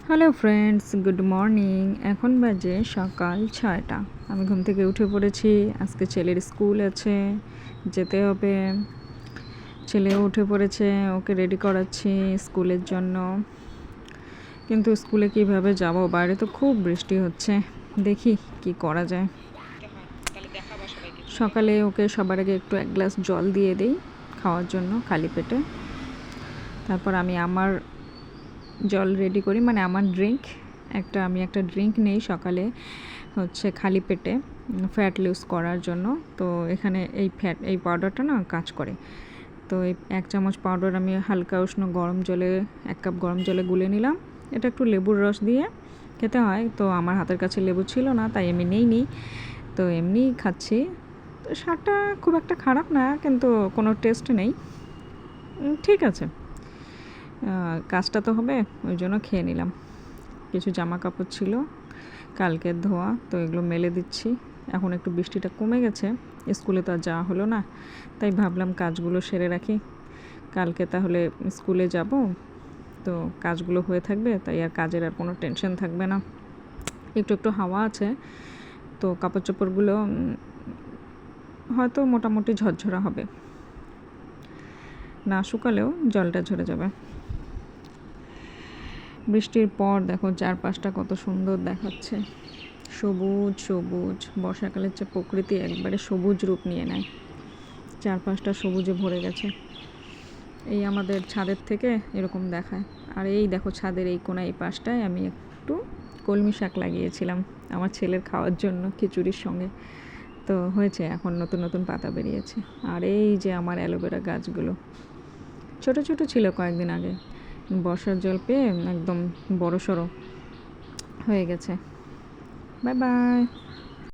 Hello friends, good morning. এখন বাজে সকাল 6টা। আমি ঘুম থেকে উঠে পড়েছি। আজকে ছেলের স্কুল আছে, যেতে হবে। ছেলেও উঠে পড়েছে, ওকে রেডি করাচ্ছি স্কুলের জন্য। কিন্তু স্কুলে কিভাবে যাব, বাইরে তো খুব বৃষ্টি হচ্ছে। দেখি কি করা যায়। সকালে ওকে সবার আগে একটু 1 গ্লাস জল দিয়ে দিই খাওয়ার জন্য খালি পেটে। তারপর আমি আমার জল রেডি করি, মানে আমার ড্রিঙ্ক আমি একটা ড্রিঙ্ক নেই সকালে, হচ্ছে খালি পেটে ফ্যাট লুজ করার জন্য। তো এখানে এই পাউডারটা না কাজ করে। তো এই 1 চামচ পাউডার আমি হালকা উষ্ণ গরম জলে 1 কাপ গরম জলে গুলে নিলাম। এটা একটু লেবুর রস দিয়ে খেতে হয়। তো আমার হাতের কাছে লেবু ছিল না, তাই আমি নেইনি। তো এমনিই খাচ্ছি। তো স্বাদটা খুব একটা খারাপ না, কিন্তু কোনো টেস্ট নেই। ঠিক আছে, কাজটা তো হবে, ওই জন্য খেয়ে নিলাম। কিছু জামা কাপড় ছিল কালকের ধোয়া, তো এগুলো মেলে দিচ্ছি। এখন একটু বৃষ্টিটা কমে গেছে, স্কুলে তো আর যাওয়া হলো না, তাই ভাবলাম কাজগুলো সেরে রাখি। কালকে তাহলে স্কুলে যাব, তো কাজগুলো হয়ে থাকবে, তাই আর কাজের আর কোনো টেনশন থাকবে না। একটু একটু হাওয়া আছে, তো কাপড় চোপড়গুলো হয়তো মোটামুটি ঝরঝরা হবে, না শুকালেও জলটা ঝরে যাবে। বৃষ্টির পর দেখো চারপাশটা কত সুন্দর দেখাচ্ছে, সবুজ সবুজ। বর্ষাকালের যে প্রকৃতি একবারে সবুজ রূপ নিয়ে নেয়, চারপাশটা সবুজে ভরে গেছে। এই আমাদের ছাদের থেকে এরকম দেখায়। আর এই দেখো ছাদের এই কোণা এই পাশটায় আমি একটু কলমি শাক লাগিয়েছিলাম আমার ছেলের খাওয়ার জন্য খিচুড়ির সঙ্গে। তো হয়েছে, এখন নতুন নতুন পাতা বেরিয়েছে। আর এই যে আমার অ্যালোভেরা গাছগুলো ছোট ছোট ছিল কয়েকদিন আগে, বর্ষার জল পেয়ে একদম বড় সড়ো হয়ে গেছে। Bye bye.